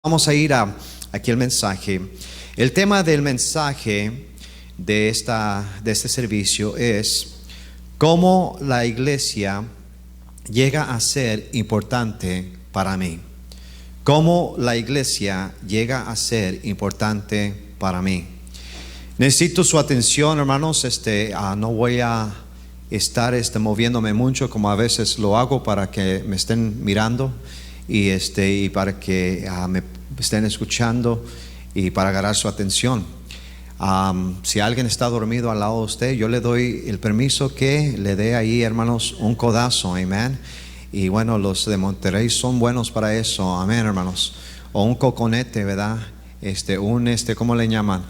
Vamos a ir aquí al mensaje. El tema del mensaje de este servicio es cómo la iglesia llega a ser importante para mí. Cómo la iglesia llega a ser importante para mí. Necesito su atención, hermanos. No voy a estar moviéndome mucho como a veces lo hago para que me estén mirando y para que me estén escuchando y para agarrar su atención. Si alguien está dormido al lado de usted, yo le doy el permiso que le dé ahí, hermanos, un codazo, amén. Y bueno, los de Monterrey son buenos para eso, amén, hermanos. O un coconete, ¿verdad? ¿Cómo le llaman?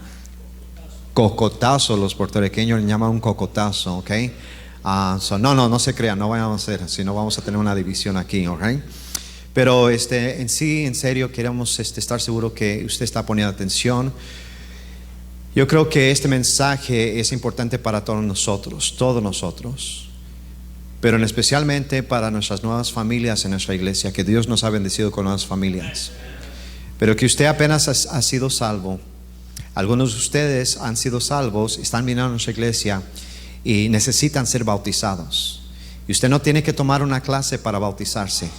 Cocotazo. Los puertorriqueños le llaman un cocotazo, ¿ok? No se crean, no vayan a hacer, si no vamos a tener una división aquí, ¿ok? Pero en serio, queremos estar seguros que usted está poniendo atención. Yo creo que este mensaje es importante para todos nosotros, pero especialmente para nuestras nuevas familias en nuestra iglesia, que Dios nos ha bendecido con nuevas familias. Pero que usted apenas ha sido salvo. Algunos de ustedes han sido salvos, están viniendo a nuestra iglesia y necesitan ser bautizados. Y usted no tiene que tomar una clase para bautizarse.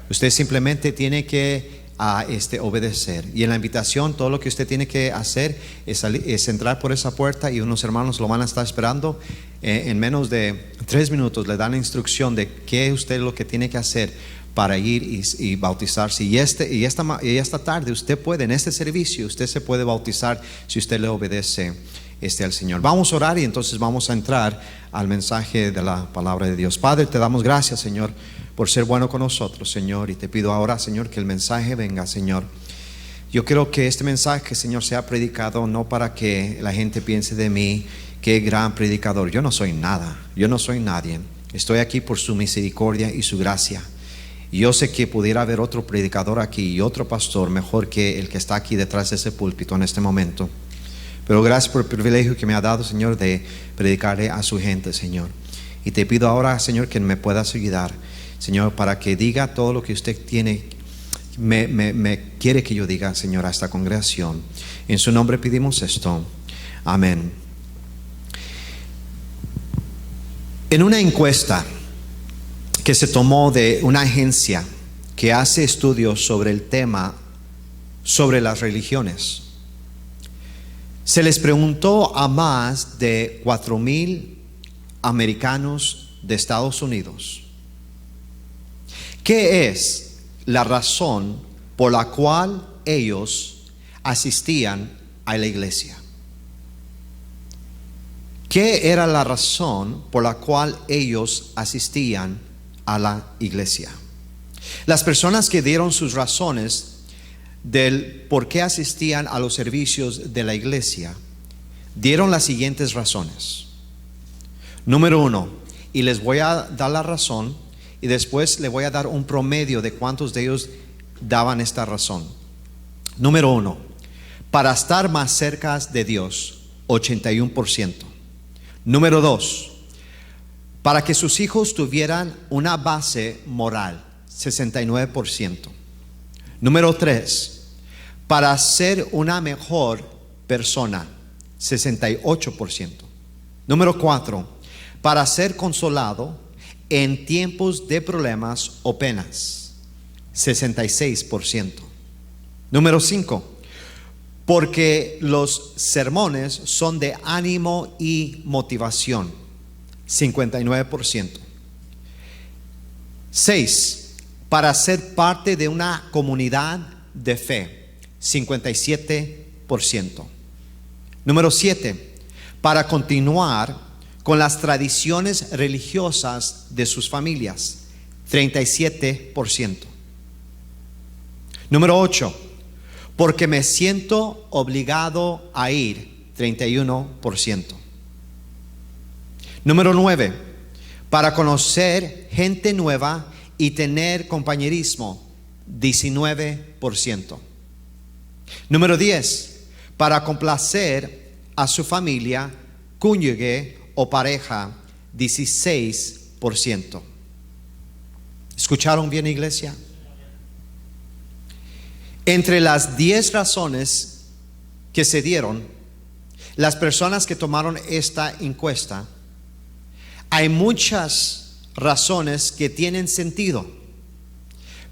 Usted simplemente tiene que obedecer. Y en la invitación, todo lo que usted tiene que hacer es entrar por esa puerta y unos hermanos lo van a estar esperando. En menos de 3 minutos le dan la instrucción de qué usted lo que tiene que hacer para ir y bautizarse. Y esta tarde usted puede, en este servicio, usted se puede bautizar si usted le obedece al Señor. Vamos a orar y entonces vamos a entrar al mensaje de la palabra de Dios. Padre, te damos gracias, Señor, por ser bueno con nosotros, Señor, y te pido ahora, Señor, que el mensaje venga, Señor. Yo quiero que este mensaje, Señor, sea predicado no para que la gente piense de mí, qué gran predicador. Yo no soy nada, yo no soy nadie. Estoy aquí por su misericordia y su gracia. Y yo sé que pudiera haber otro predicador aquí y otro pastor mejor que el que está aquí detrás de ese púlpito en este momento. Pero gracias por el privilegio que me ha dado, Señor, de predicarle a su gente, Señor. Y te pido ahora, Señor, que me puedas ayudar, Señor, para que diga todo lo que usted me quiere que yo diga, Señor, a esta congregación. En su nombre pedimos esto. Amén. En una encuesta que se tomó de una agencia que hace estudios sobre el tema, sobre las religiones, se les preguntó a más de 4,000 americanos de Estados Unidos ¿qué es la razón por la cual ellos asistían a la iglesia? ¿Qué era la razón por la cual ellos asistían a la iglesia? Las personas que dieron sus razones del por qué asistían a los servicios de la iglesia dieron las siguientes razones. Número 1, y les voy a dar la razón y después le voy a dar un promedio de cuántos de ellos daban esta razón. Número 1, para estar más cerca de Dios, 81%. Número 2, para que sus hijos tuvieran una base moral, 69%. Número 3, para ser una mejor persona, 68%. Número 4, para ser consolado en tiempos de problemas o penas, 66%. Número 5, porque los sermones son de ánimo y motivación, 59%. 6, para ser parte de una comunidad de fe, 57%. Número 7, para continuar con las tradiciones religiosas de sus familias, 37%. Número 8, porque me siento obligado a ir, 31%. Número 9, para conocer gente nueva y tener compañerismo, 19%. Número 10, para complacer a su familia, cónyuge o pareja, 16%. ¿Escucharon bien, iglesia? Entre las 10 razones que se dieron, las personas que tomaron esta encuesta, hay muchas razones que tienen sentido,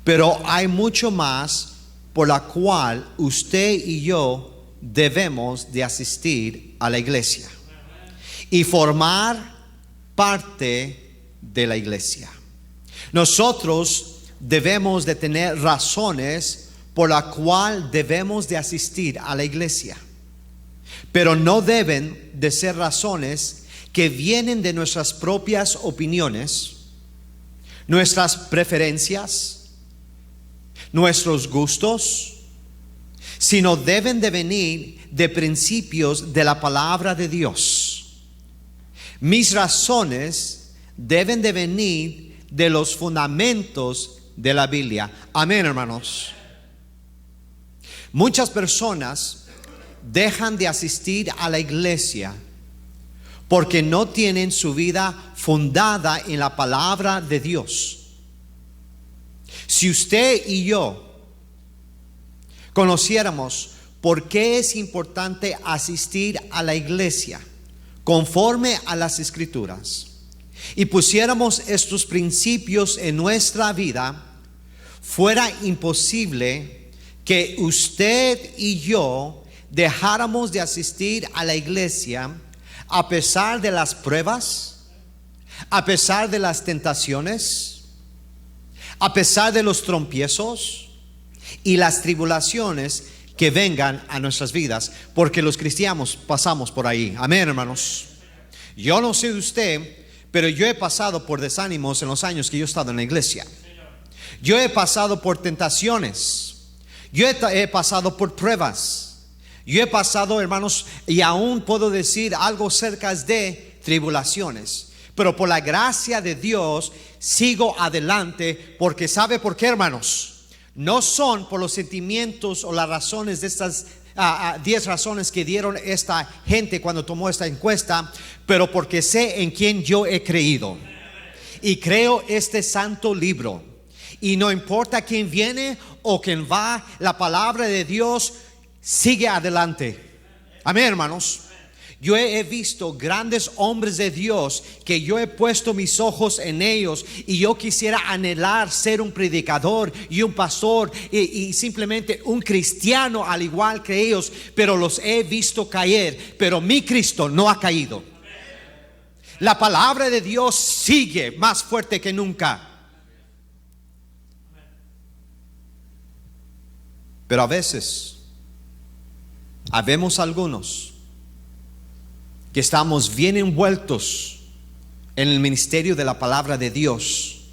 pero hay mucho más por la cual usted y yo debemos de asistir a la iglesia y formar parte de la iglesia. Nosotros debemos de tener razones por la cual debemos de asistir a la iglesia, pero no deben de ser razones que vienen de nuestras propias opiniones, nuestras preferencias, nuestros gustos, sino deben de venir de principios de la palabra de Dios. Mis razones deben de venir de los fundamentos de la Biblia. Amén, hermanos. Muchas personas dejan de asistir a la iglesia porque no tienen su vida fundada en la palabra de Dios. Si usted y yo conociéramos por qué es importante asistir a la iglesia conforme a las Escrituras y pusiéramos estos principios en nuestra vida, fuera imposible que usted y yo dejáramos de asistir a la iglesia a pesar de las pruebas, a pesar de las tentaciones, a pesar de los tropiezos y las tribulaciones que vengan a nuestras vidas, porque los cristianos pasamos por ahí. Amén, hermanos. Yo no sé de usted, pero yo he pasado por desánimos en los años que yo he estado en la iglesia. Yo he pasado por tentaciones. Yo he pasado por pruebas. Yo he pasado, hermanos, y aún puedo decir algo cerca de tribulaciones. Pero por la gracia de Dios sigo adelante, porque ¿sabe por qué, hermanos? No son por los sentimientos o las razones de estas 10 razones que dieron esta gente cuando tomó esta encuesta, pero porque sé en quién yo he creído y creo este santo libro, y no importa quién viene o quién va, la palabra de Dios sigue adelante. Amén, hermanos. Yo he visto grandes hombres de Dios que yo he puesto mis ojos en ellos, y yo quisiera anhelar ser un predicador y un pastor y simplemente un cristiano al igual que ellos, pero los he visto caer, pero mi Cristo no ha caído. La palabra de Dios sigue más fuerte que nunca. Pero a veces habemos algunos que estamos bien envueltos en el ministerio de la palabra de Dios,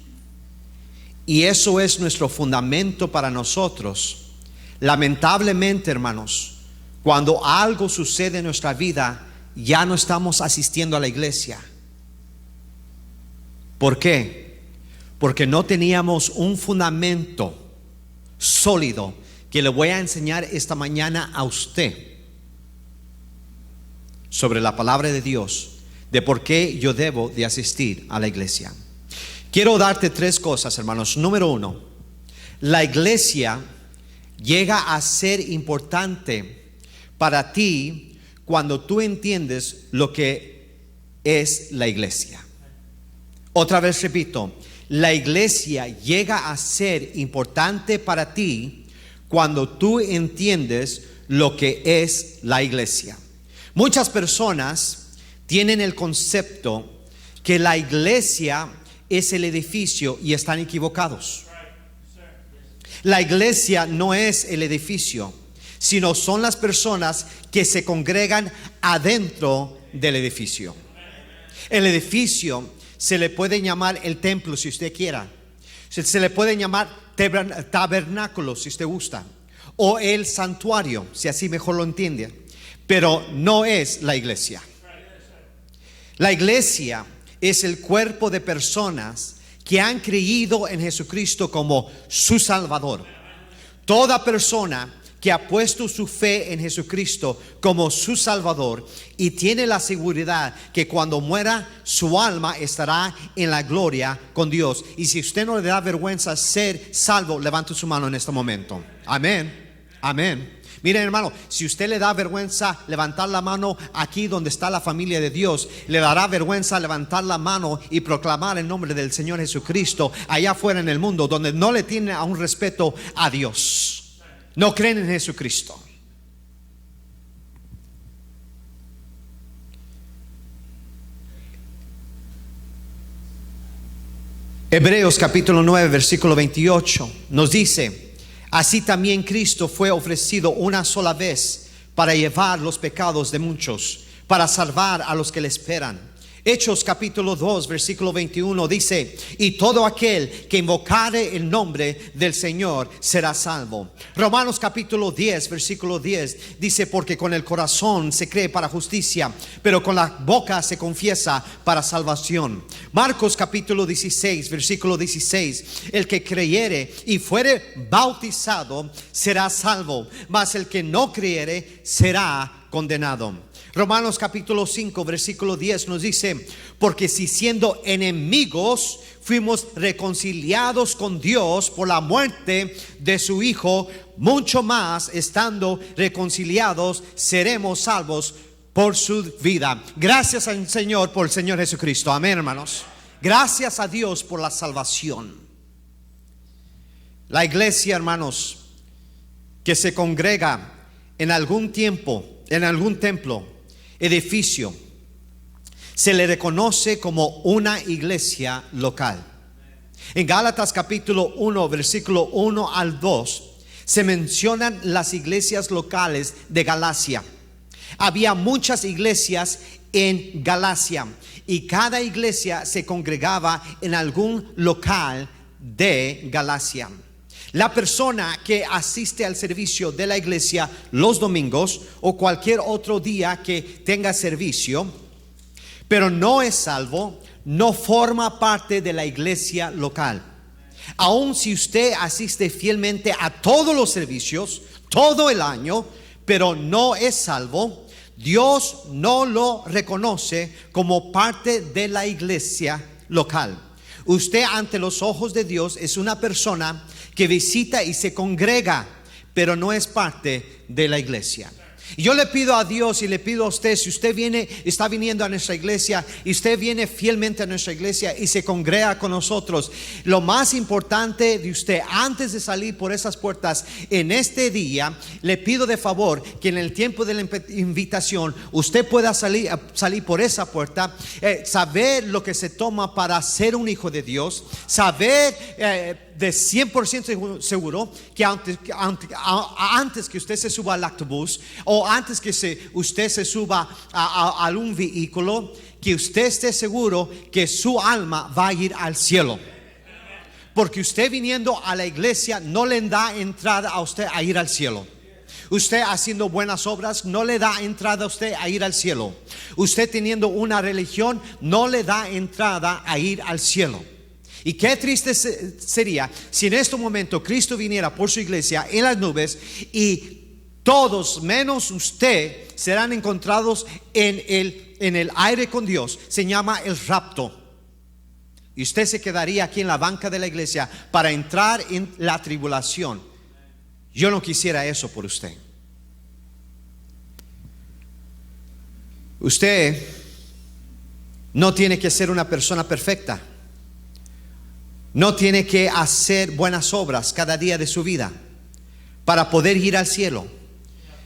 y eso es nuestro fundamento para nosotros. Lamentablemente, hermanos, cuando algo sucede en nuestra vida, ya no estamos asistiendo a la iglesia. ¿Por qué? Porque no teníamos un fundamento sólido que le voy a enseñar esta mañana a usted sobre la palabra de Dios, de por qué yo debo de asistir a la iglesia. Quiero darte 3 cosas, hermanos. Número 1, la iglesia llega a ser importante para ti cuando tú entiendes lo que es la iglesia. Otra vez repito, la iglesia llega a ser importante para ti cuando tú entiendes lo que es la iglesia. Muchas personas tienen el concepto que la iglesia es el edificio, y están equivocados. La iglesia no es el edificio, sino son las personas que se congregan adentro del edificio. El edificio se le puede llamar el templo si usted quiera, se le puede llamar tabernáculo si usted gusta, o el santuario si así mejor lo entiende. Pero no es la iglesia. La iglesia es el cuerpo de personas que han creído en Jesucristo como su Salvador. Toda persona que ha puesto su fe en Jesucristo como su Salvador y tiene la seguridad que cuando muera su alma estará en la gloria con Dios. Y si usted no le da vergüenza ser salvo, levante su mano en este momento. Amén. Amén. Miren, hermano, si usted le da vergüenza levantar la mano aquí donde está la familia de Dios, le dará vergüenza levantar la mano y proclamar el nombre del Señor Jesucristo allá afuera en el mundo, donde no le tienen a un respeto a Dios, no creen en Jesucristo. Hebreos capítulo 9 versículo 28 nos dice: así también Cristo fue ofrecido una sola vez para llevar los pecados de muchos, para salvar a los que le esperan. Hechos capítulo 2 versículo 21 dice: y todo aquel que invocare el nombre del Señor será salvo. Romanos capítulo 10 versículo 10 dice: porque con el corazón se cree para justicia, pero con la boca se confiesa para salvación. Marcos capítulo 16 versículo 16: el que creyere y fuere bautizado será salvo, mas el que no creyere será condenado. Romanos capítulo 5 versículo 10 nos dice: porque si siendo enemigos fuimos reconciliados con Dios por la muerte de su Hijo, mucho más estando reconciliados seremos salvos por su vida. Gracias al Señor por el Señor Jesucristo. Amén, hermanos. Gracias a Dios por la salvación. La iglesia, hermanos, que se congrega en algún tiempo, en algún templo, edificio, se le reconoce como una iglesia local. En Gálatas capítulo 1 versículo 1 al 2 se mencionan las iglesias locales de Galacia. Había muchas iglesias en Galacia y cada iglesia se congregaba en algún local de Galacia. La persona que asiste al servicio de la iglesia los domingos o cualquier otro día que tenga servicio, pero no es salvo, no forma parte de la iglesia local. Aun si usted asiste fielmente a todos los servicios, todo el año, pero no es salvo, Dios no lo reconoce como parte de la iglesia local. Usted ante los ojos de Dios es una persona que visita y se congrega, pero no es parte de la iglesia. Y yo le pido a Dios y le pido a usted, si usted está viniendo a nuestra iglesia y usted viene fielmente a nuestra iglesia y se congrega con nosotros, lo más importante de usted antes de salir por esas puertas en este día, le pido de favor que en el tiempo de la invitación usted pueda salir por esa puerta, saber lo que se toma para ser un hijo de Dios, saber de 100% seguro que antes que usted se suba al autobús o antes que usted se suba a un vehículo, que usted esté seguro que su alma va a ir al cielo. Porque usted viniendo a la iglesia no le da entrada a usted a ir al cielo. Usted haciendo buenas obras no le da entrada a usted a ir al cielo. Usted teniendo una religión no le da entrada a ir al cielo. Y qué triste sería si en este momento Cristo viniera por su iglesia en las nubes y todos menos usted serán encontrados en el aire con Dios. Se llama el rapto. Y usted se quedaría aquí en la banca de la iglesia para entrar en la tribulación. Yo no quisiera eso por usted. Usted no tiene que ser una persona perfecta. No tiene que hacer buenas obras cada día de su vida para poder ir al cielo,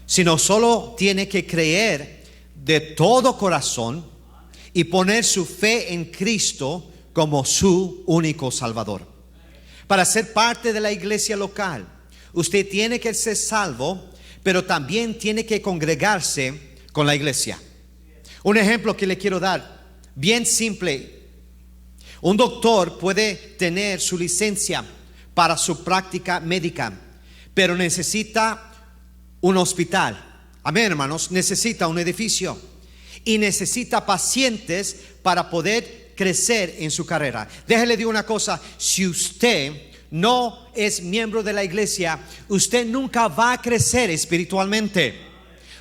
sino solo tiene que creer de todo corazón y poner su fe en Cristo como su único Salvador. Para ser parte de la iglesia local, usted tiene que ser salvo, pero también tiene que congregarse con la iglesia. Un ejemplo que le quiero dar, bien simple. Un doctor puede tener su licencia para su práctica médica, pero necesita un hospital. Amén, hermanos. Necesita un edificio y necesita pacientes para poder crecer en su carrera. Déjele decir una cosa: si usted no es miembro de la iglesia, usted nunca va a crecer espiritualmente.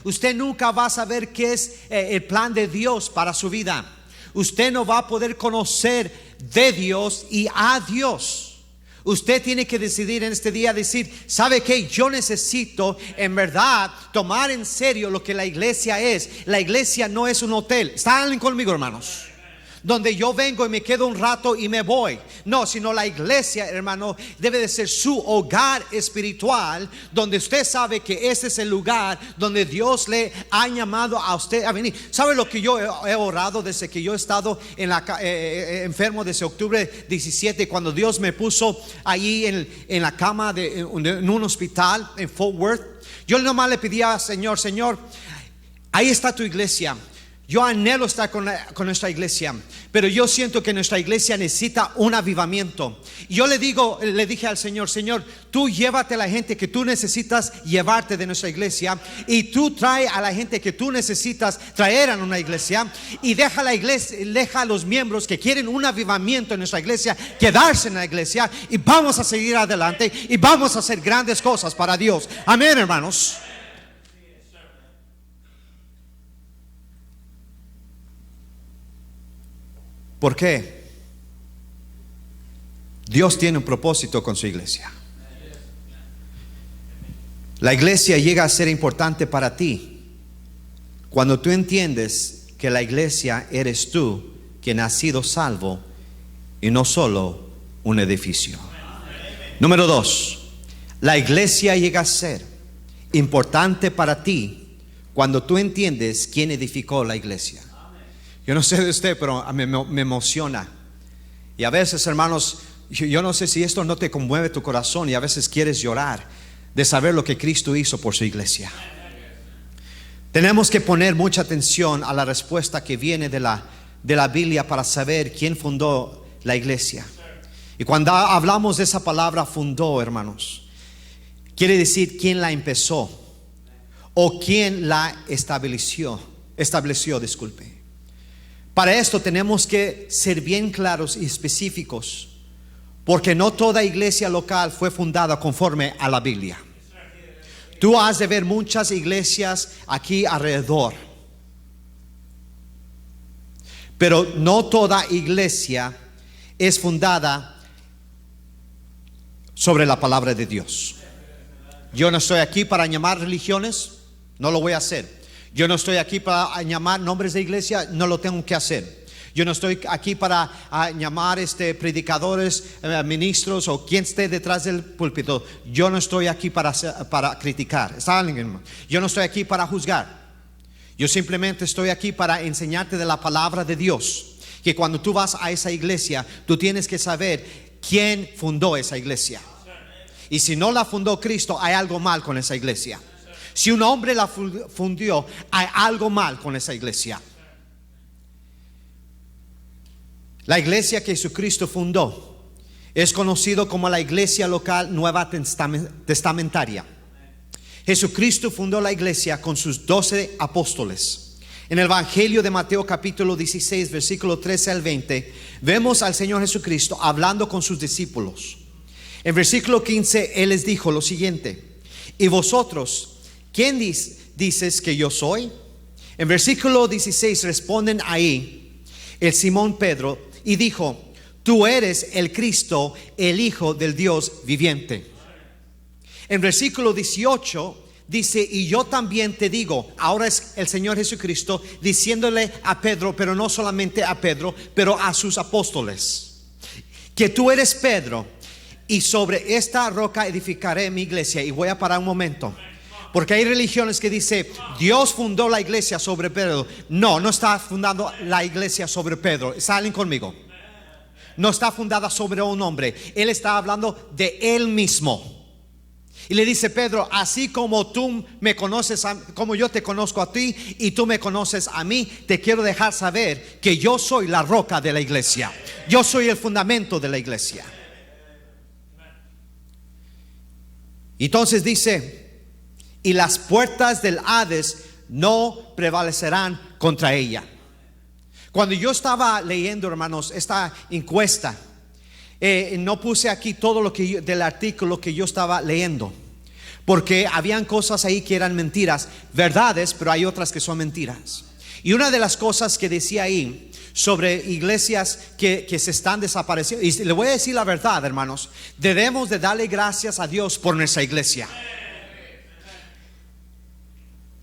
Usted nunca va a saber qué es el plan de Dios para su vida. Usted no va a poder conocer de Dios y a Dios. Usted tiene que decidir en este día, decir, ¿sabe qué? Yo necesito en verdad tomar en serio lo que la iglesia es. La iglesia no es un hotel. ¿Están conmigo, hermanos? Donde yo vengo y me quedo un rato y me voy. No, sino la iglesia, hermano, debe de ser su hogar espiritual, donde usted sabe que ese es el lugar donde Dios le ha llamado a usted a venir. ¿Sabe lo que yo he orado desde que yo he estado enfermo desde octubre 17, cuando Dios me puso allí en la cama en un hospital en Fort Worth? Yo nomás le pedía al Señor, Señor, ahí está tu iglesia. Yo anhelo estar con nuestra iglesia, pero yo siento que nuestra iglesia necesita un avivamiento. Yo le dije al Señor, Señor, tú llévate a la gente que tú necesitas llevarte de nuestra iglesia, y tú trae a la gente que tú necesitas traer a una iglesia, y deja a los miembros que quieren un avivamiento en nuestra iglesia quedarse en la iglesia, y vamos a seguir adelante y vamos a hacer grandes cosas para Dios. Amén, hermanos. ¿Por qué? Dios tiene un propósito con su iglesia. La iglesia llega a ser importante para ti cuando tú entiendes que la iglesia eres tú, quien has sido salvo, y no solo un edificio. Número 2, la iglesia llega a ser importante para ti cuando tú entiendes quién edificó la iglesia. Yo no sé de usted, pero me emociona. Y a veces, hermanos, yo no sé si esto no te conmueve tu corazón, y a veces quieres llorar de saber lo que Cristo hizo por su iglesia. Tenemos que poner mucha atención a la respuesta que viene de la Biblia para saber quién fundó la iglesia. Y cuando hablamos de esa palabra fundó, hermanos, quiere decir quién la empezó o quién la estableció, disculpe. Para esto tenemos que ser bien claros y específicos, porque no toda iglesia local fue fundada conforme a la Biblia. Tú has de ver muchas iglesias aquí alrededor, pero no toda iglesia es fundada sobre la palabra de Dios. Yo no estoy aquí para llamar religiones, no lo voy a hacer. Yo no estoy aquí para llamar nombres de iglesia, no lo tengo que hacer. Yo no estoy aquí para llamar predicadores, ministros o quien esté detrás del púlpito. Yo no estoy aquí para criticar. Yo no estoy aquí para juzgar. Yo simplemente estoy aquí para enseñarte de la palabra de Dios. Que cuando tú vas a esa iglesia, tú tienes que saber quién fundó esa iglesia. Y si no la fundó Cristo, hay algo mal con esa iglesia. Si un hombre la fundió, hay algo mal con esa iglesia. La iglesia que Jesucristo fundó es conocido como la iglesia local nueva testamentaria. Jesucristo fundó la iglesia con sus 12 apóstoles. En el Evangelio de Mateo capítulo 16, versículo 13 al 20, vemos al Señor Jesucristo hablando con sus discípulos. En versículo 15, Él les dijo lo siguiente: ¿y vosotros quién dices que yo soy? En versículo 16 responden ahí el Simón Pedro y dijo: tú eres el Cristo, el Hijo del Dios viviente. En versículo 18 dice: y yo también te digo. Ahora es el Señor Jesucristo diciéndole a Pedro, pero no solamente a Pedro, pero a sus apóstoles, que tú eres Pedro, y sobre esta roca edificaré mi iglesia. Y voy a parar un momento, porque hay religiones que dicen Dios fundó la iglesia sobre Pedro. No está fundando la iglesia sobre Pedro. ¿Salen conmigo? No está fundada sobre un hombre. Él está hablando de Él mismo. Y le dice: Pedro, así como tú me conoces, como yo te conozco a ti y tú me conoces a mí, te quiero dejar saber que yo soy la roca de la iglesia. Yo soy el fundamento de la iglesia. Entonces dice: y las puertas del Hades no prevalecerán contra ella. Cuando yo estaba leyendo, hermanos, esta encuesta, no puse aquí todo lo que del artículo que yo estaba leyendo, porque habían cosas ahí que eran mentiras, verdades, pero hay otras que son mentiras. Y una de las cosas que decía ahí sobre iglesias que se están desapareciendo, y le voy a decir la verdad, hermanos, debemos de darle gracias a Dios por nuestra iglesia.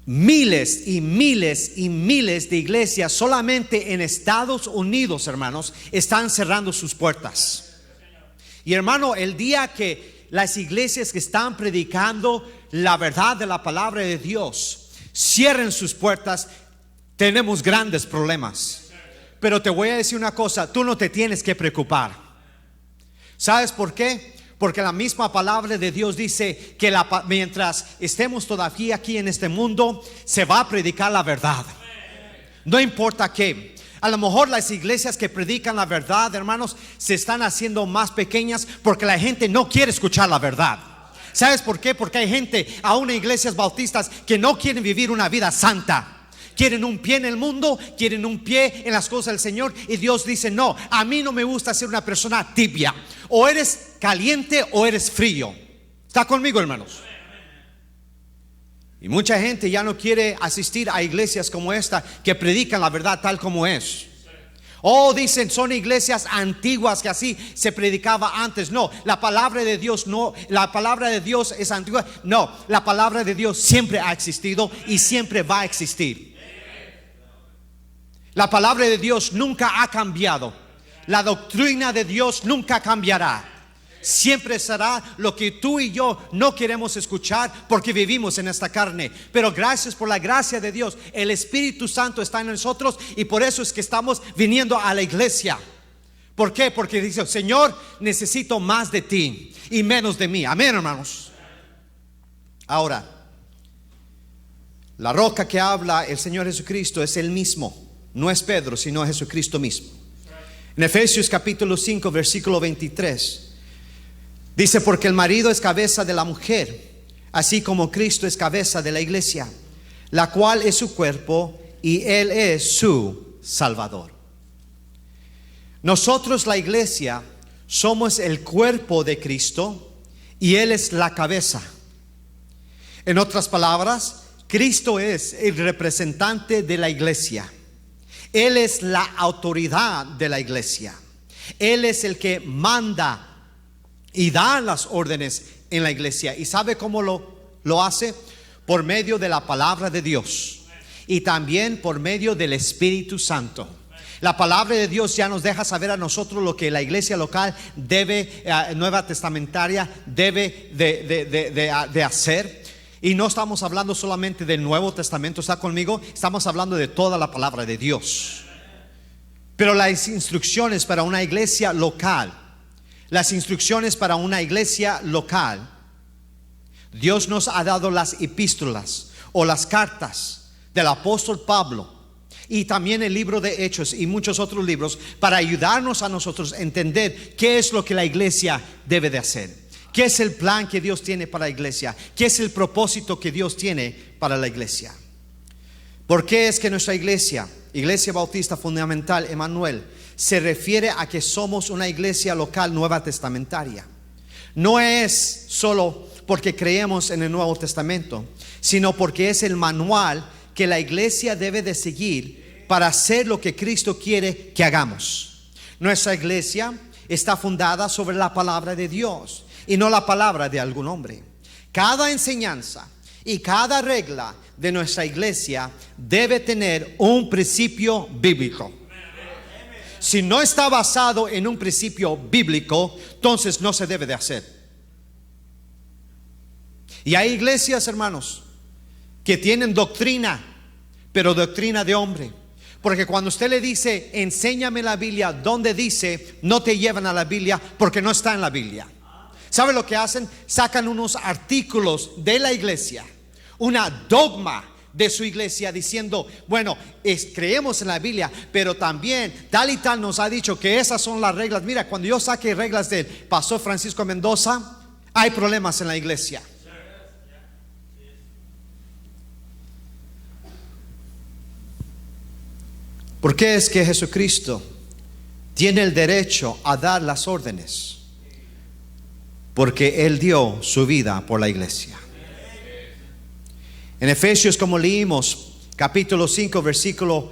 Miles y miles y miles de iglesias solamente en Estados Unidos, hermanos, están cerrando sus puertas. Y hermano, el día que las iglesias que están predicando la verdad de la palabra de Dios cierren sus puertas, tenemos grandes problemas. Pero te voy a decir una cosa, tú no te tienes que preocupar. ¿Sabes por qué? Porque la misma palabra de Dios dice que mientras estemos todavía aquí en este mundo, se va a predicar la verdad. No importa qué. A lo mejor las iglesias que predican la verdad, hermanos, se están haciendo más pequeñas porque la gente no quiere escuchar la verdad. ¿Sabes por qué? Porque hay gente, aún en iglesias bautistas, que no quieren vivir una vida santa. Quieren un pie en el mundo, quieren un pie en las cosas del Señor. Y Dios dice: no, a mí no me gusta ser una persona tibia. O eres caliente o eres frío. ¿Está conmigo, hermanos? Y mucha gente ya no quiere asistir a iglesias como esta, que predican la verdad tal como es. Dicen, son iglesias antiguas que así se predicaba antes. No, la palabra de Dios no, la palabra de Dios es antigua. No, la palabra de Dios siempre ha existido y siempre va a existir. La palabra de Dios nunca ha cambiado. La doctrina de Dios nunca cambiará. Siempre será lo que tú y yo no queremos escuchar porque vivimos en esta carne. Pero gracias por la gracia de Dios, el Espíritu Santo está en nosotros, y por eso es que estamos viniendo a la iglesia. ¿Por qué? Porque dice: Señor, necesito más de ti y menos de mí. Amén, hermanos. Ahora, la roca que habla el Señor Jesucristo es el mismo. No es Pedro, sino Jesucristo mismo. En Efesios capítulo 5 versículo 23 dice: porque el marido es cabeza de la mujer, así como Cristo es cabeza de la iglesia, la cual es su cuerpo, y Él es su Salvador. Nosotros, la iglesia, somos el cuerpo de Cristo y Él es la cabeza. En otras palabras, Cristo es el representante de la iglesia. Él es la autoridad de la iglesia. Él es el que manda y da las órdenes en la iglesia. ¿Y sabe cómo lo hace? Por medio de la palabra de Dios y también por medio del Espíritu Santo. La palabra de Dios ya nos deja saber a nosotros lo que la iglesia local debe, nueva testamentaria, debe de hacer. Y no estamos hablando solamente del Nuevo Testamento, ¿está conmigo? Estamos hablando de toda la palabra de Dios. Pero las instrucciones para una iglesia local, Dios nos ha dado las epístolas o las cartas del apóstol Pablo, y también el libro de Hechos y muchos otros libros, para ayudarnos a nosotros a entender qué es lo que la iglesia debe de hacer. ¿Qué es el plan que Dios tiene para la iglesia? ¿Qué es el propósito que Dios tiene para la iglesia? ¿Por qué es que nuestra iglesia, Iglesia Bautista Fundamental Emanuel, se refiere a que somos una iglesia local nueva testamentaria? No es solo porque creemos en el Nuevo Testamento, sino porque es el manual que la iglesia debe de seguir para hacer lo que Cristo quiere que hagamos. Nuestra iglesia está fundada sobre la palabra de Dios y no la palabra de algún hombre. Cada enseñanza y cada regla de nuestra iglesia debe tener un principio bíblico. Si no está basado en un principio bíblico, entonces no se debe de hacer. Y hay iglesias, hermanos, que tienen doctrina, pero doctrina de hombre. Porque cuando usted le dice: enséñame la Biblia, donde dice, no te llevan a la Biblia porque no está en la Biblia. ¿Sabe lo que hacen? Sacan unos artículos de la iglesia, una dogma de su iglesia, diciendo: bueno, creemos en la Biblia, pero también tal y tal nos ha dicho que esas son las reglas. Mira, cuando yo saque reglas del pastor Francisco Mendoza, hay problemas en la iglesia. ¿Por qué es que Jesucristo tiene el derecho a dar las órdenes? Porque Él dio su vida por la iglesia. En Efesios, como leímos, capítulo 5, versículo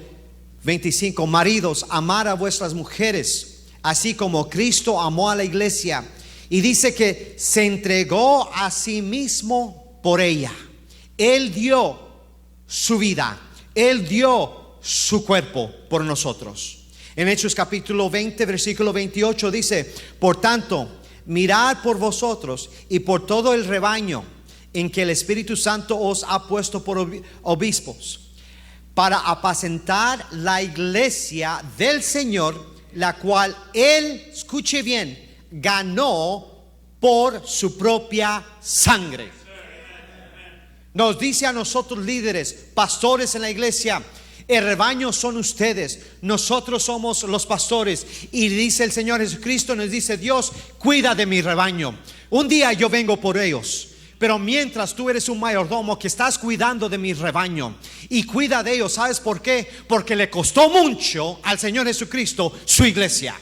25. Maridos, amad a vuestras mujeres, así como Cristo amó a la iglesia. Y dice que se entregó a sí mismo por ella. Él dio su vida. Él dio su cuerpo por nosotros. En Hechos capítulo 20, versículo 28 dice: por tanto, mirad por vosotros y por todo el rebaño en que el Espíritu Santo os ha puesto por obispos, para apacentar la iglesia del Señor, la cual Él, escuche bien, ganó por su propia sangre. Nos dice a nosotros líderes, pastores en la iglesia: el rebaño son ustedes, nosotros somos los pastores. Y dice el Señor Jesucristo, nos dice Dios: cuida de mi rebaño. Un día yo vengo por ellos, pero mientras tú eres un mayordomo que estás cuidando de mi rebaño y cuida de ellos. ¿Sabes por qué? Porque le costó mucho al Señor Jesucristo su iglesia.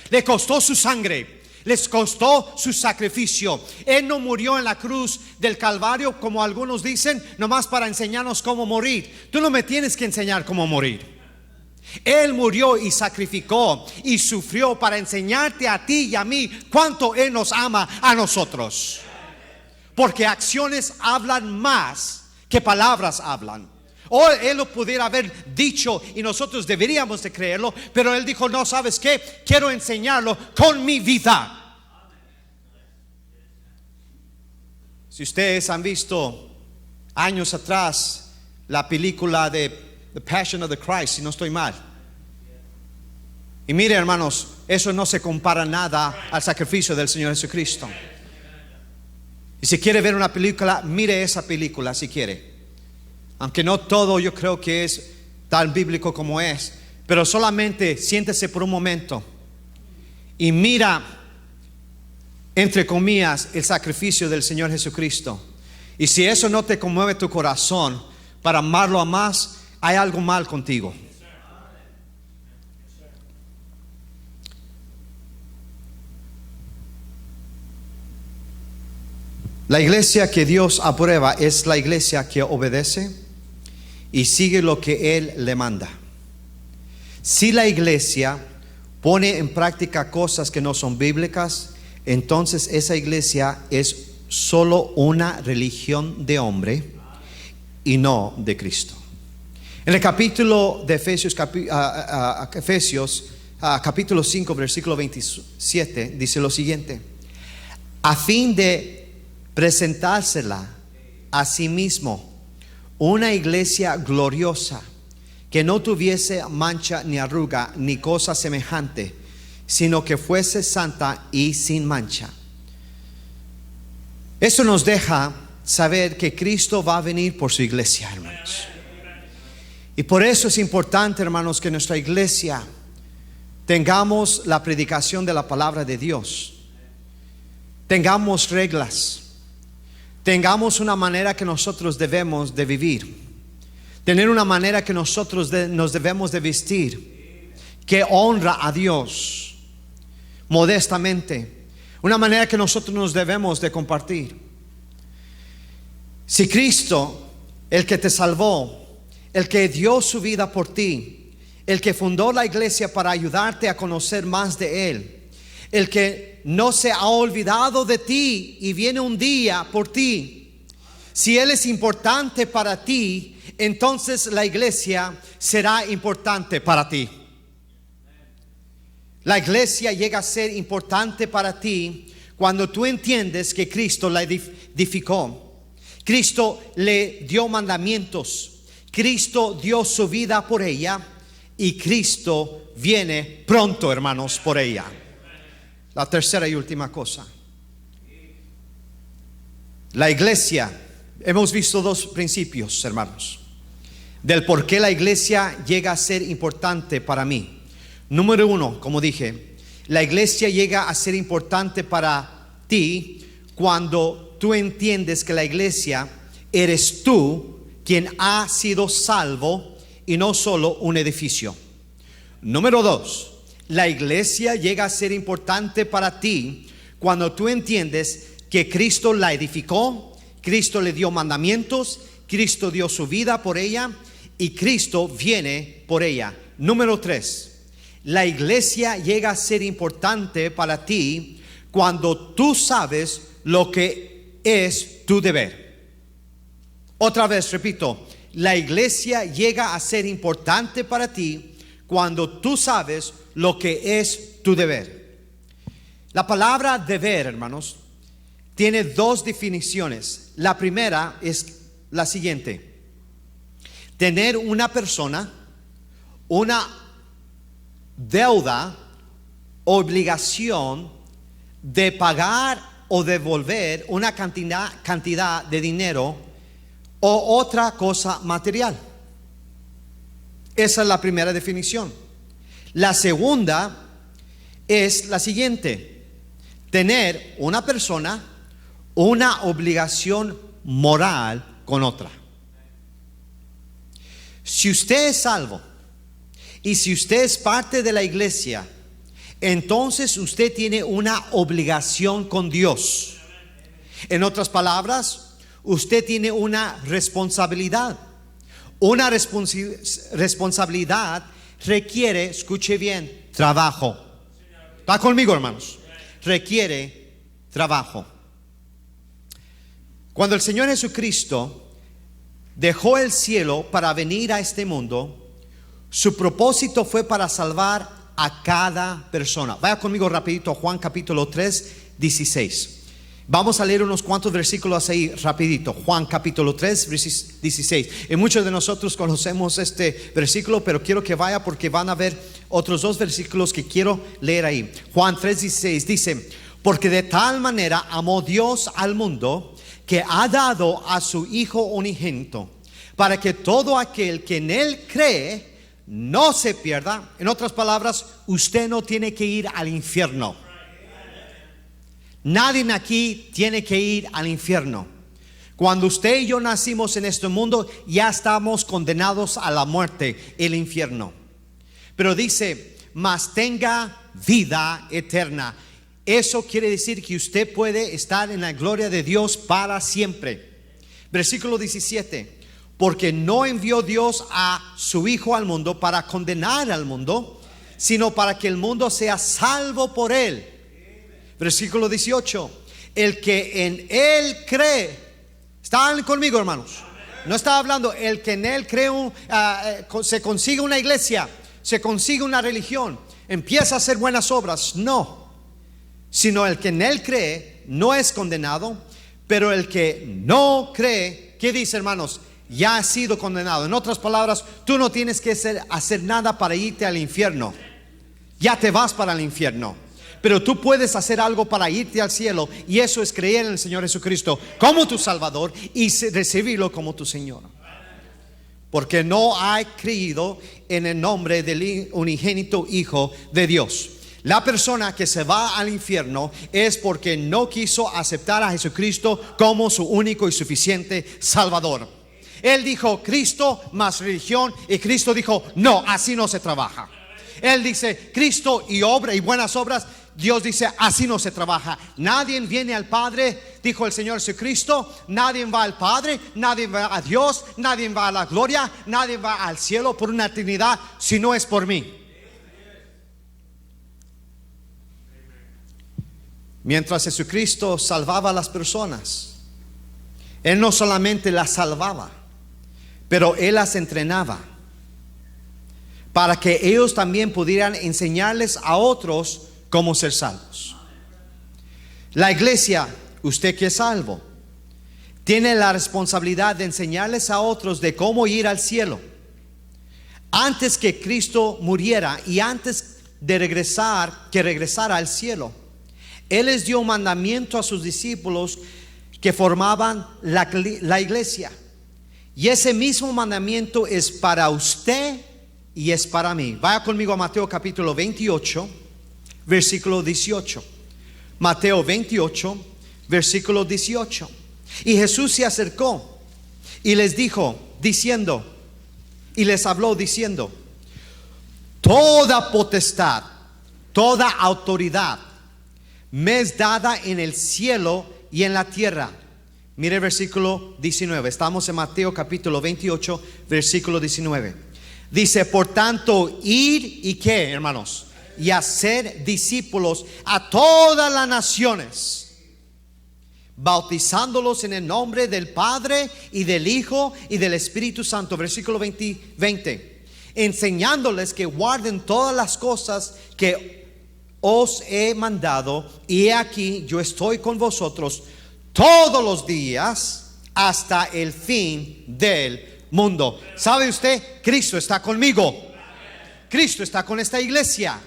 Le costó su sangre, les costó su sacrificio. Él no murió en la cruz del Calvario, como algunos dicen, nomás para enseñarnos cómo morir. Tú no me tienes que enseñar cómo morir. Él murió y sacrificó y sufrió para enseñarte a ti y a mí cuánto Él nos ama a nosotros. Porque acciones hablan más que palabras hablan. O Él lo pudiera haber dicho y nosotros deberíamos de creerlo, pero Él dijo: no, ¿sabes qué? Quiero enseñarlo con mi vida. Si ustedes han visto años atrás la película de The Passion of the Christ, si no estoy mal, y mire, hermanos, eso no se compara nada al sacrificio del Señor Jesucristo. Y si quiere ver una película, mire esa película si quiere. Aunque no todo yo creo que es tan bíblico como es, pero solamente siéntese por un momento y mira, entre comillas, el sacrificio del Señor Jesucristo. Y si eso no te conmueve tu corazón para amarlo a más, hay algo mal contigo. La iglesia que Dios aprueba es la iglesia que obedece y sigue lo que Él le manda. Si la iglesia pone en práctica cosas que no son bíblicas, entonces esa iglesia es solo una religión de hombre y no de Cristo. En el capítulo de Efesios, capítulo 5, versículo 27, dice lo siguiente: a fin de presentársela a sí mismo una iglesia gloriosa, que no tuviese mancha ni arruga ni cosa semejante, sino que fuese santa y sin mancha. Eso nos deja saber que Cristo va a venir por su iglesia, hermanos. Y por eso es importante, hermanos, que en nuestra iglesia tengamos la predicación de la palabra de Dios, tengamos reglas, tengamos una manera que nosotros debemos de vivir, tener una manera que nosotros nos debemos de vestir, que honra a Dios modestamente, una manera que nosotros nos debemos de compartir. Si Cristo, el que te salvó, el que dio su vida por ti, el que fundó la iglesia para ayudarte a conocer más de Él, el que no se ha olvidado de ti y viene un día por ti, si Él es importante para ti, entonces la iglesia será importante para ti. La iglesia llega a ser importante para ti cuando tú entiendes que Cristo la edificó, Cristo le dio mandamientos, Cristo dio su vida por ella y Cristo viene pronto, hermanos, por ella. La tercera y última cosa, la iglesia, hemos visto dos principios, hermanos, del por qué la iglesia llega a ser importante para mí. Número uno, como dije, la iglesia llega a ser importante para ti cuando tú entiendes que la iglesia eres tú quien ha sido salvo y no solo un edificio. Número dos, la iglesia llega a ser importante para ti cuando tú entiendes que Cristo la edificó, Cristo le dio mandamientos, Cristo dio su vida por ella y Cristo viene por ella. Número 3, la iglesia llega a ser importante para ti cuando tú sabes lo que es tu deber. Otra vez repito, la iglesia llega a ser importante para ti cuando tú sabes lo que es tu deber. La palabra deber, hermanos, tiene dos definiciones. La primera es la siguiente: tener una persona una deuda, obligación de pagar o devolver una cantidad de dinero o otra cosa material. Esa es la primera definición. La segunda es la siguiente: tener una persona una obligación moral con otra. Si usted es salvo y si usted es parte de la iglesia, entonces usted tiene una obligación con Dios. En otras palabras, usted tiene una responsabilidad. Una responsabilidad requiere, escuche bien, trabajo. ¿Está conmigo, hermanos? Requiere trabajo. Cuando el Señor Jesucristo dejó el cielo para venir a este mundo, su propósito fue para salvar a cada persona. Vaya conmigo rapidito a Juan capítulo 3, 16. Vamos a leer unos cuantos versículos ahí rapidito. Juan capítulo 3, 16. Y muchos de nosotros conocemos este versículo, pero quiero que vaya porque van a ver otros dos versículos que quiero leer ahí. Juan 3, 16 dice: porque de tal manera amó Dios al mundo, que ha dado a su Hijo unigénito, para que todo aquel que en Él cree no se pierda. En otras palabras, usted no tiene que ir al infierno. Nadie aquí tiene que ir al infierno. Cuando usted y yo nacimos en este mundo, ya estamos condenados a la muerte, el infierno. Pero dice: mas tenga vida eterna. Eso quiere decir que usted puede estar en la gloria de Dios para siempre. Versículo 17: porque no envió Dios a su Hijo al mundo para condenar al mundo, sino para que el mundo sea salvo por él. Versículo 18: el que en él cree. ¿Están conmigo, hermanos? No está hablando el que en él cree, se consigue una iglesia, se consigue una religión, empieza a hacer buenas obras. No, sino el que en él cree no es condenado, pero el que no cree, ¿qué dice, hermanos? Ya ha sido condenado. En otras palabras, tú no tienes que hacer nada para irte al infierno. Ya te vas para el infierno, pero tú puedes hacer algo para irte al cielo, y eso es creer en el Señor Jesucristo como tu Salvador y recibirlo como tu Señor. Porque no hay creído en el nombre del unigénito Hijo de Dios. La persona que se va al infierno es porque no quiso aceptar a Jesucristo como su único y suficiente Salvador. Él dijo Cristo más religión, y Cristo dijo no, así no se trabaja. Él dice Cristo y obra y buenas obras. Dios dice así no se trabaja. Nadie viene al Padre, dijo el Señor Jesucristo, nadie va al Padre, nadie va a Dios, nadie va a la gloria, nadie va al cielo por una eternidad si no es por mí. Mientras Jesucristo salvaba a las personas, Él no solamente las salvaba, pero Él las entrenaba para que ellos también pudieran enseñarles a otros cómo ser salvos. La iglesia, usted que es salvo, tiene la responsabilidad de enseñarles a otros de cómo ir al cielo. Antes que Cristo muriera y antes de regresara al cielo, Él les dio un mandamiento a sus discípulos que formaban la iglesia. Y ese mismo mandamiento es para usted y es para mí. Vaya conmigo a Mateo capítulo 28, versículo 18. Mateo 28, versículo 18. Y Jesús se acercó y les dijo, diciendo, y les habló diciendo: toda potestad, toda autoridad me es dada en el cielo y en la tierra. Mire el versículo 19. Estamos en Mateo capítulo 28, versículo 19. Dice, por tanto, ir y qué, hermanos, y hacer discípulos a todas las naciones, bautizándolos en el nombre del Padre y del Hijo y del Espíritu Santo. Versículo 20. Enseñándoles que guarden todas las cosas que os he mandado, y he aquí yo estoy con vosotros todos los días hasta el fin del mundo. ¿Sabe usted? Cristo está conmigo. Cristo está con esta iglesia.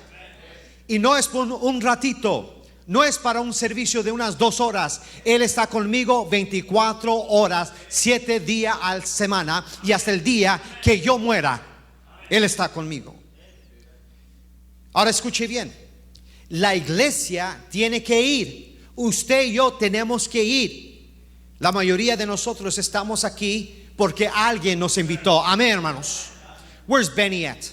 Y no es por un ratito, no es para un servicio de unas 2 horas. Él está conmigo 24 horas, 7 días a la semana, y hasta el día que yo muera, Él está conmigo. Ahora escuche bien. La iglesia tiene que ir. Usted y yo tenemos que ir. La mayoría de nosotros estamos aquí porque alguien nos invitó. Amén, hermanos. Where's Benny at?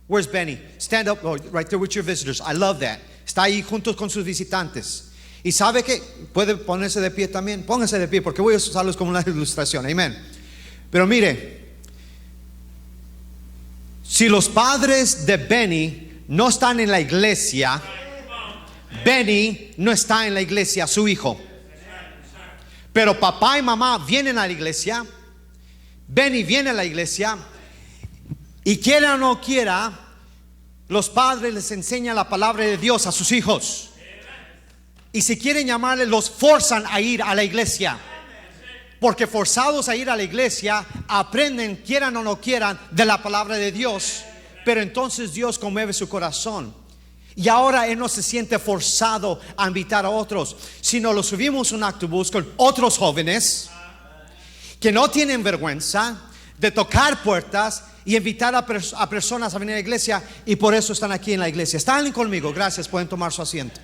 Where's Benny? Stand up, right there with your visitors. I love that. Está ahí juntos con sus visitantes. Y sabe que puede ponerse de pie también. Póngase de pie porque voy a usarlos como una ilustración. Amén. Pero mire, si los padres de Benny no están en la iglesia, Benny no está en la iglesia, su hijo. Pero papá y mamá vienen a la iglesia, Benny viene a la iglesia, y quiera o no quiera, los padres les enseñan la palabra de Dios a sus hijos. Y si quieren llamarle, los forzan a ir a la iglesia. Porque forzados a ir a la iglesia, aprenden, quieran o no quieran, de la palabra de Dios. Pero entonces Dios conmueve su corazón. Y ahora Él no se siente forzado a invitar a otros, sino lo subimos a un autobús con otros jóvenes que no tienen vergüenza de tocar puertas y invitar a personas a venir a la iglesia, y por eso están aquí en la iglesia. Están conmigo, gracias, pueden tomar su asiento.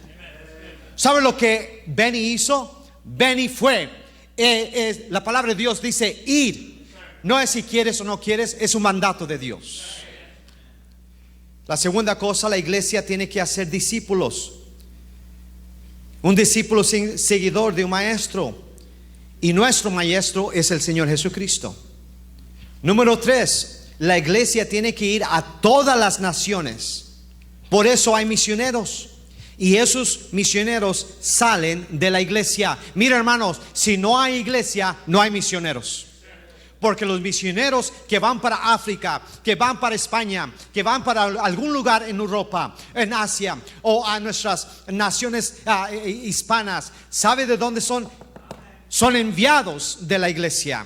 ¿Sabe lo que Benny hizo? Benny fue. La palabra de Dios dice ir. No es si quieres o no quieres, es un mandato de Dios. La segunda cosa, la iglesia tiene que hacer discípulos. Un discípulo seguidor de un maestro, y nuestro maestro es el Señor Jesucristo. Número 3, la iglesia tiene que ir a todas las naciones. Por eso hay misioneros, y esos misioneros salen de la iglesia. Mira, hermanos, si no hay iglesia, no hay misioneros. Porque los misioneros que van para África, que van para España, que van para algún lugar en Europa, en Asia, o a nuestras naciones hispanas, ¿sabe de dónde son? Son enviados de la iglesia.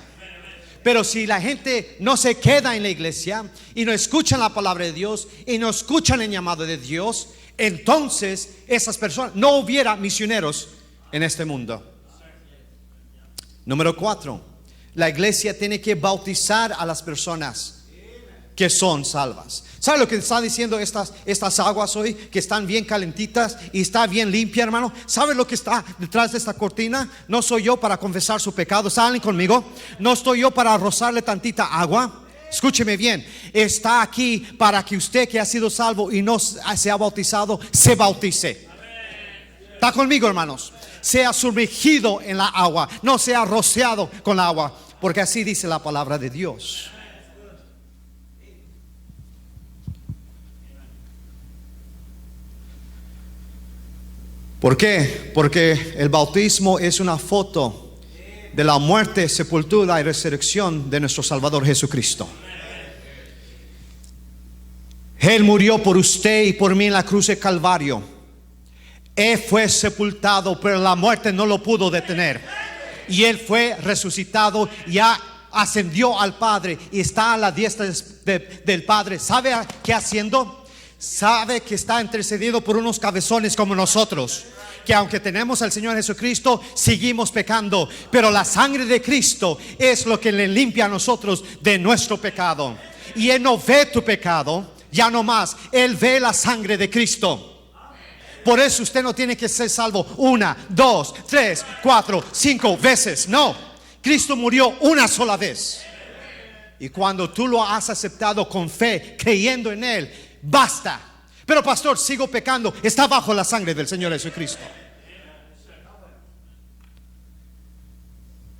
Pero si la gente no se queda en la iglesia y no escuchan la palabra de Dios y no escuchan el llamado de Dios, entonces esas personas, no hubiera misioneros en este mundo. Número 4, la iglesia tiene que bautizar a las personas que son salvas. ¿Sabe lo que está diciendo estas aguas hoy? Que están bien calentitas y está bien limpia, hermano. ¿Sabe lo que está detrás de esta cortina? No soy yo para confesar su pecado. ¿Salen conmigo? No estoy yo para rozarle tantita agua. Escúcheme bien. Está aquí para que usted que ha sido salvo y no se ha bautizado, se bautice. ¿Está conmigo, hermanos? Sea sumergido en la agua, no sea rociado con la agua, porque así dice la palabra de Dios. ¿Por qué? Porque el bautismo es una foto de la muerte, sepultura y resurrección de nuestro Salvador Jesucristo. Él murió por usted y por mí en la cruz de Calvario. Él fue sepultado, pero la muerte no lo pudo detener. Y Él fue resucitado, ya ascendió al Padre y está a la diestra del Padre. ¿Sabe qué haciendo? Sabe que está intercediendo por unos cabezones como nosotros, que aunque tenemos al Señor Jesucristo, seguimos pecando, pero la sangre de Cristo es lo que le limpia a nosotros de nuestro pecado. Y Él no ve tu pecado, ya no más. Él ve la sangre de Cristo. Por eso usted no tiene que ser salvo 1, 2, 3, 4, 5 veces. No, Cristo murió una sola vez. Y cuando tú lo has aceptado con fe, creyendo en Él, basta. Pero pastor, sigo pecando. Está bajo la sangre del Señor Jesucristo.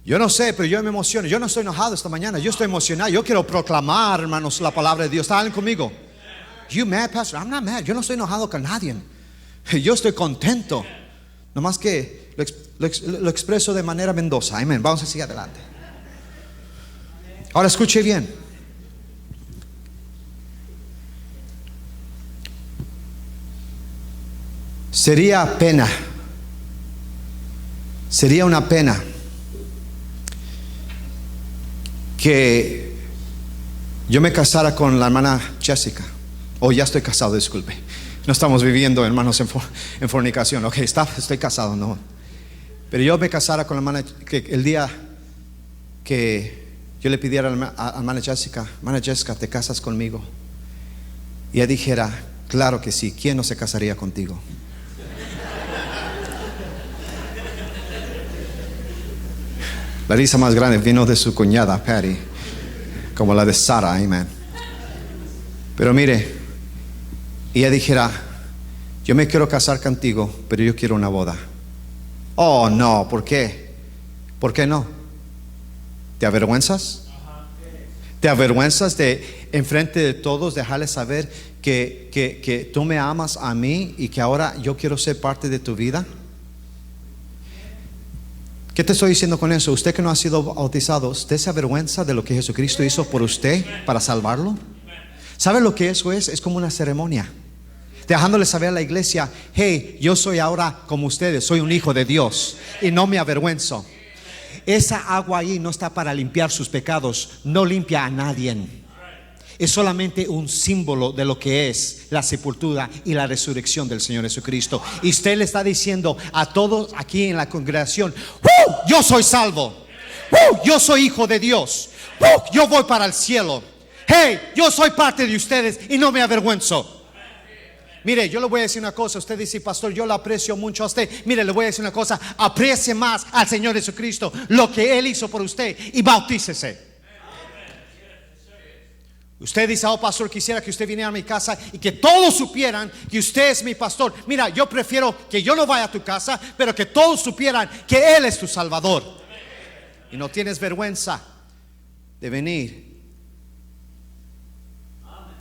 Yo no sé, pero yo me emociono. Yo no estoy enojado esta mañana, yo estoy emocionado. Yo quiero proclamar, hermanos, la palabra de Dios. ¿Están conmigo? You mad, pastor? I'm not mad. Yo no estoy enojado con nadie. Yo estoy contento. Nomás que lo expreso de manera Mendoza. Amén. Vamos a seguir adelante. Ahora escuche bien. Sería una pena que yo me casara con la hermana Jessica. Ya estoy casado, disculpe. No estamos viviendo, hermanos, en fornicación. Ok, estoy casado, no. Pero yo me casara con la hermana, que el día que yo le pidiera a la hermana Jessica, ¿te casas conmigo? Y ella dijera, claro que sí. ¿Quién no se casaría contigo? La risa más grande vino de su cuñada Patty, como la de Sara, amén. Pero mire, ella dijera, yo me quiero casar contigo, pero yo quiero una boda. Oh no, ¿por qué? ¿Por qué no? ¿Te avergüenzas? ¿Te avergüenzas de enfrente de todos dejarles saber que tú me amas a mí y que ahora yo quiero ser parte de tu vida? ¿Qué te estoy diciendo con eso? Usted que no ha sido bautizado, ¿usted se avergüenza de lo que Jesucristo hizo por usted para salvarlo? ¿Sabe lo que eso es? Es como una ceremonia, dejándole saber a la iglesia, hey, yo soy ahora como ustedes, soy un hijo de Dios y no me avergüenzo. Esa agua ahí no está para limpiar sus pecados, no limpia a nadie. Es solamente un símbolo de lo que es la sepultura y la resurrección del Señor Jesucristo. Y usted le está diciendo a todos aquí en la congregación, yo soy salvo, yo soy hijo de Dios, yo voy para el cielo. Hey, yo soy parte de ustedes y no me avergüenzo. Mire, yo le voy a decir una cosa. Usted dice, pastor, yo lo aprecio mucho a usted. Mire, le voy a decir una cosa. Aprecie más al Señor Jesucristo, lo que Él hizo por usted, y bautícese. Usted dice, pastor, quisiera que usted viniera a mi casa y que todos supieran que usted es mi pastor. Mira, yo prefiero que yo no vaya a tu casa, pero que todos supieran que Él es tu Salvador. Y no tienes vergüenza de venir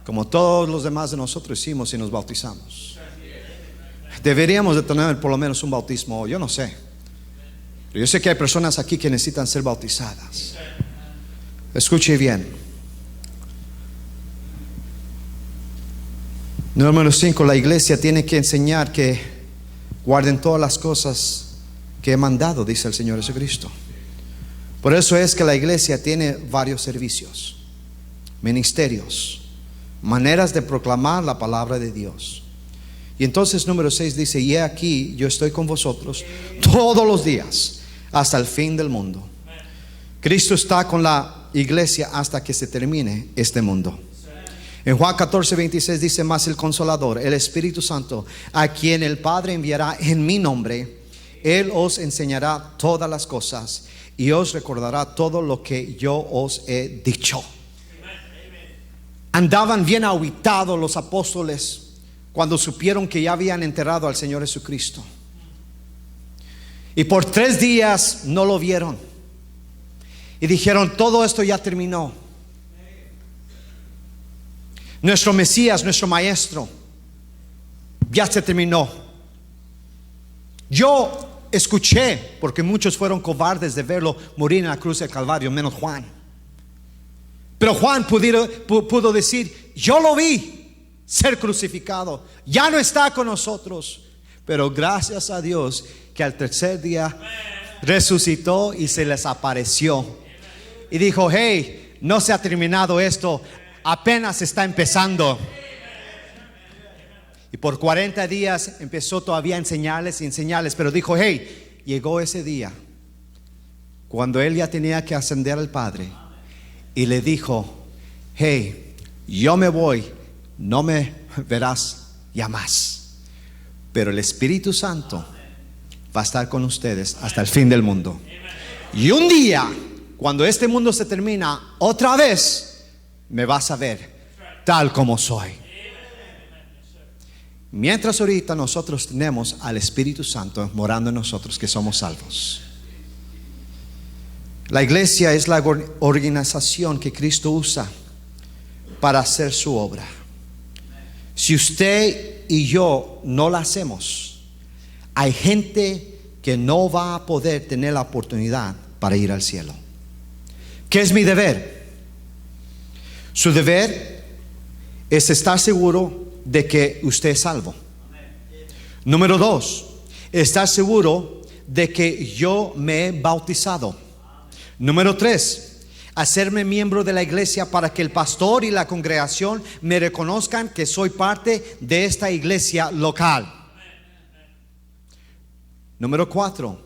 como todos los demás de nosotros hicimos y nos bautizamos. Deberíamos de tener por lo menos un bautismo, yo no sé. Pero yo sé que hay personas aquí que necesitan ser bautizadas. Escuche bien. Número 5, la iglesia tiene que enseñar que guarden todas las cosas que he mandado, dice el Señor Jesucristo. Por eso es que la iglesia tiene varios servicios, ministerios, maneras de proclamar la palabra de Dios. Y entonces número 6 dice, y he aquí, yo estoy con vosotros todos los días hasta el fin del mundo. Cristo está con la iglesia hasta que se termine este mundo. En Juan 14:26 dice, mas el Consolador, el Espíritu Santo, a quien el Padre enviará en mi nombre, Él os enseñará todas las cosas y os recordará todo lo que yo os he dicho. Andaban bien ahuitados los apóstoles cuando supieron que ya habían enterrado al Señor Jesucristo. Y por 3 días no lo vieron. Y dijeron, todo esto ya terminó. Nuestro Mesías, nuestro Maestro, ya se terminó. Yo escuché, porque muchos fueron cobardes de verlo morir en la cruz del Calvario, menos Juan. Pero Juan pudo decir, yo lo vi ser crucificado, ya no está con nosotros. Pero gracias a Dios que al 3er día resucitó y se les apareció. Y dijo, hey, no se ha terminado esto, apenas está empezando. Y por 40 días empezó todavía a enseñarles y enseñarles. Pero dijo, hey, llegó ese día cuando él ya tenía que ascender al Padre. Y le dijo, hey, yo me voy, no me verás ya más, pero el Espíritu Santo va a estar con ustedes hasta el fin del mundo. Y un día, cuando este mundo se termina, otra vez me vas a ver tal como soy. Mientras ahorita nosotros tenemos al Espíritu Santo morando en nosotros, que somos salvos. La iglesia es la organización que Cristo usa para hacer su obra. Si usted y yo no la hacemos, hay gente que no va a poder tener la oportunidad para ir al cielo. ¿Qué es mi deber? Su deber es estar seguro de que usted es salvo. Número 2, estar seguro de que yo me he bautizado. Número 3, hacerme miembro de la iglesia para que el pastor y la congregación me reconozcan que soy parte de esta iglesia local. Número 4,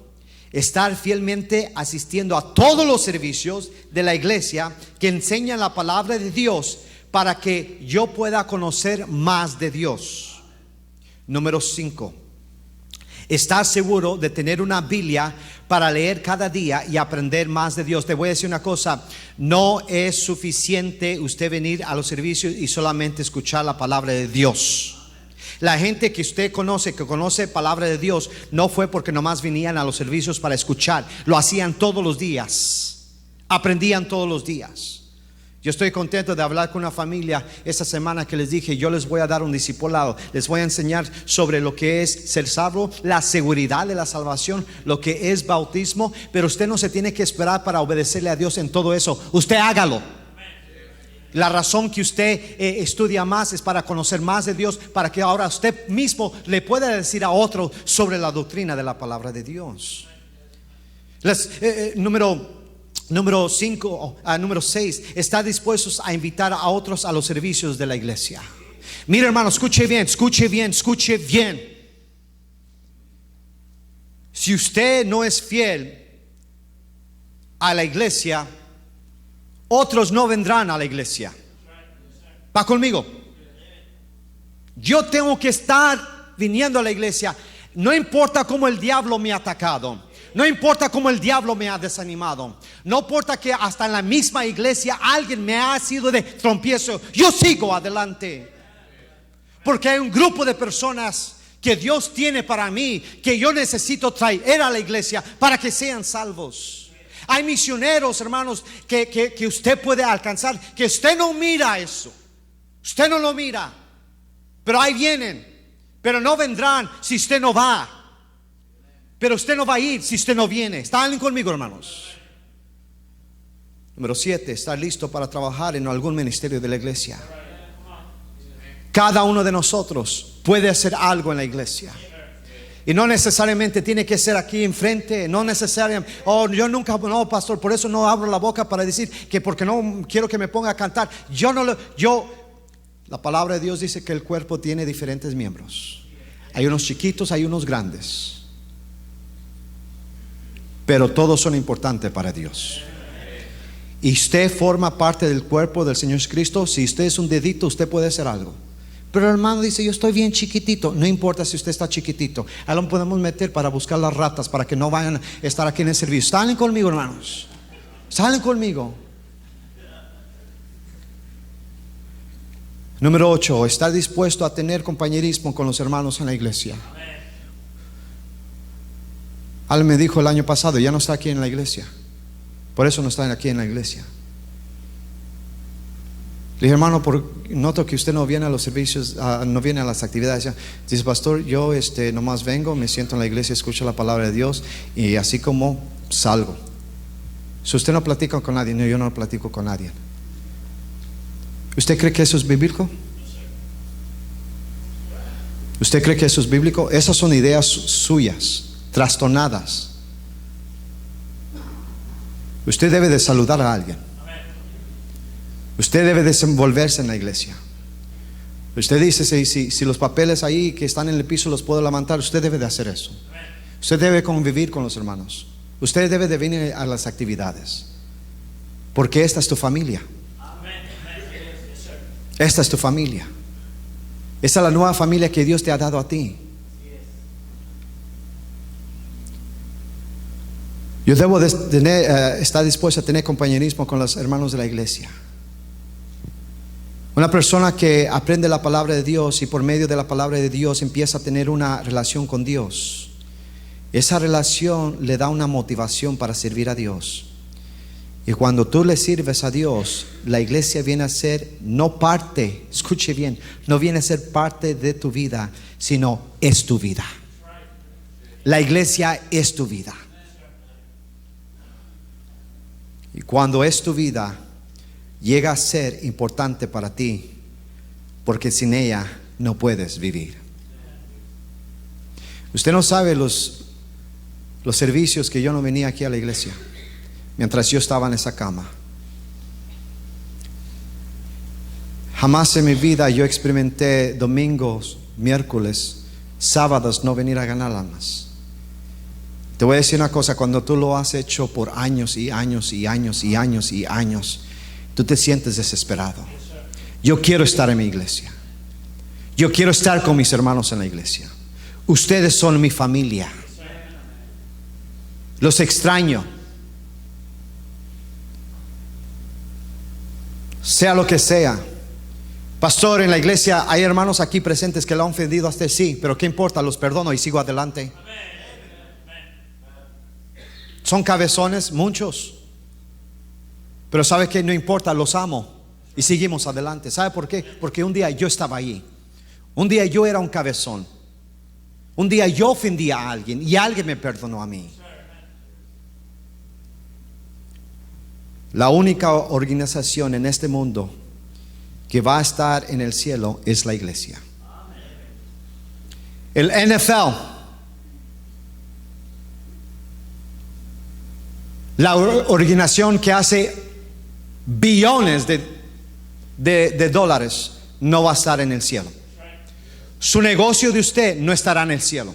estar fielmente asistiendo a todos los servicios de la iglesia que enseñan la palabra de Dios para que yo pueda conocer más de Dios. Número 5, estar seguro de tener una Biblia para leer cada día y aprender más de Dios. Te voy a decir una cosa, no es suficiente usted venir a los servicios y solamente escuchar la palabra de Dios. La gente que usted conoce, que conoce palabra de Dios, no fue porque nomás venían a los servicios para escuchar, lo hacían todos los días, aprendían todos los días. Yo estoy contento de hablar con una familia esta semana que les dije, yo les voy a dar un discipulado, les voy a enseñar sobre lo que es ser salvo, la seguridad de la salvación, lo que es bautismo, pero usted no se tiene que esperar para obedecerle a Dios en todo eso, usted hágalo. La razón que usted estudia más es para conocer más de Dios, para que ahora usted mismo le pueda decir a otro sobre la doctrina de la palabra de Dios. Número 6, está dispuestos a invitar a otros a los servicios de la iglesia. Mira, hermano, escuche bien. Si usted no es fiel a la iglesia, otros no vendrán a la iglesia. ¿Va conmigo? Yo tengo que estar viniendo a la iglesia, no importa cómo el diablo me ha atacado, no importa cómo el diablo me ha desanimado, no importa que hasta en la misma iglesia alguien me ha sido de trompiezo, yo sigo adelante, porque hay un grupo de personas que Dios tiene para mí, que yo necesito traer a la iglesia para que sean salvos. Hay misioneros, hermanos, que usted puede alcanzar, que usted no mira eso, usted no lo mira, pero ahí vienen, pero no vendrán si usted no va, pero usted no va a ir si usted no viene. ¿Están conmigo, hermanos? Número 7, estar listo para trabajar en algún ministerio de la iglesia. Cada uno de nosotros puede hacer algo en la iglesia. Y no necesariamente tiene que ser aquí enfrente, no necesariamente, yo nunca, no, pastor, por eso no abro la boca para decir que porque no quiero que me ponga a cantar. La palabra de Dios dice que el cuerpo tiene diferentes miembros. Hay unos chiquitos, hay unos grandes, pero todos son importantes para Dios. Y usted forma parte del cuerpo del Señor Cristo. Si usted es un dedito, usted puede hacer algo. Pero el hermano dice, yo estoy bien chiquitito. No importa si usted está chiquitito, ahí lo podemos meter para buscar las ratas, para que no vayan a estar aquí en el servicio. Salen conmigo, hermanos, salen conmigo. Número 8, estar dispuesto a tener compañerismo con los hermanos en la iglesia. Alguien me dijo el año pasado, ya no está aquí en la iglesia, por eso no está aquí en la iglesia. Le dije, hermano, noto que usted no viene a los servicios, no viene a las actividades. Dice, pastor, yo nomás vengo, me siento en la iglesia, escucho la palabra de Dios y así como salgo. Si usted no platica con nadie, no, yo no platico con nadie. ¿Usted cree que eso es bíblico? ¿Usted cree que eso es bíblico? Esas son ideas suyas, trastornadas. Usted debe de saludar a alguien. Usted debe desenvolverse en la iglesia. Usted dice, si los papeles ahí que están en el piso los puedo levantar, usted debe de hacer eso. Usted debe convivir con los hermanos. Usted debe de venir a las actividades, porque esta es tu familia. Esta es tu familia. Esta es la nueva familia que Dios te ha dado a ti. Yo debo de estar dispuesto a tener compañerismo con los hermanos de la iglesia. Una persona que aprende la palabra de Dios y por medio de la palabra de Dios empieza a tener una relación con Dios, esa relación le da una motivación para servir a Dios. Y cuando tú le sirves a Dios, la iglesia viene a ser no parte, escuche bien, no viene a ser parte de tu vida, sino es tu vida. La iglesia es tu vida. Y cuando es tu vida, llega a ser importante para ti, porque sin ella no puedes vivir. Usted no sabe los servicios que yo no venía aquí a la iglesia mientras yo estaba en esa cama. Jamás en mi vida yo experimenté domingos, miércoles, sábados no venir a ganar almas. Te voy a decir una cosa, cuando tú lo has hecho por años y años y años y años y años, tú te sientes desesperado. Yo quiero estar en mi iglesia. Yo quiero estar con mis hermanos en la iglesia. Ustedes son mi familia. Los extraño. Sea lo que sea. Pastor, en la iglesia hay hermanos aquí presentes que lo han ofendido hasta sí, pero ¿qué importa? Los perdono y sigo adelante. Son cabezones, muchos. Pero ¿sabe qué? No importa, los amo y seguimos adelante. ¿Sabe por qué? Porque un día yo estaba allí. Un día yo era un cabezón. Un día yo ofendí a alguien y alguien me perdonó a mí. La única organización en este mundo que va a estar en el cielo es la iglesia. El NFL, la organización que hace billones de dólares, no va a estar en el cielo. Su negocio de usted no estará en el cielo.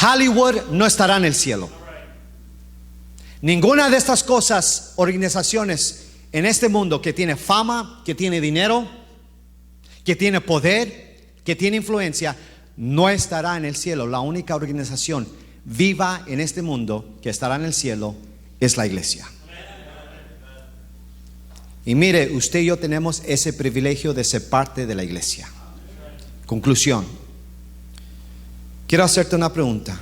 Hollywood no estará en el cielo. Ninguna de estas cosas, organizaciones en este mundo que tiene fama, que tiene dinero, que tiene poder, que tiene influencia, no estará en el cielo. La única organización viva en este mundo que estará en el cielo es la iglesia. Y mire, usted y yo tenemos ese privilegio de ser parte de la iglesia. Conclusión. Quiero hacerte una pregunta.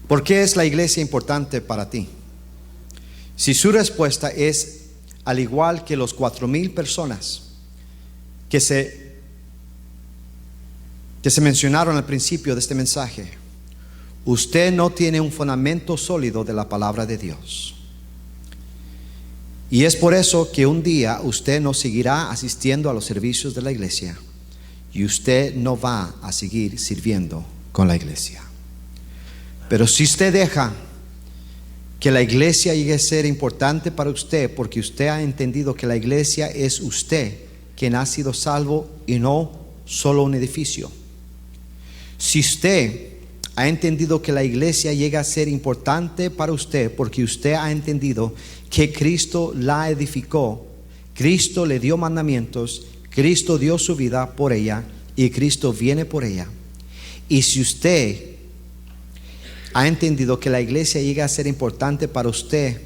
¿Por qué es la iglesia importante para ti? Si su respuesta es al igual que los 4,000 personas que se mencionaron al principio de este mensaje, usted no tiene un fundamento sólido de la palabra de Dios. Y es por eso que un día usted no seguirá asistiendo a los servicios de la iglesia y usted no va a seguir sirviendo con la iglesia. Pero si usted deja que la iglesia llegue a ser importante para usted, porque usted ha entendido que la iglesia es usted quien ha sido salvo y no solo un edificio. Si usted ha entendido que la iglesia llega a ser importante para usted, porque usted ha entendido que Cristo la edificó, Cristo le dio mandamientos, Cristo dio su vida por ella y Cristo viene por ella. Y si usted ha entendido que la iglesia llega a ser importante para usted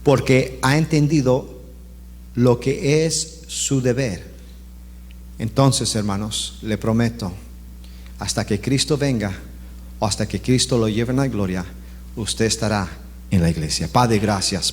porque ha entendido lo que es su deber, entonces, hermanos, le prometo, hasta que Cristo venga o hasta que Cristo lo lleve en la gloria, usted estará en la iglesia. Padre, gracias.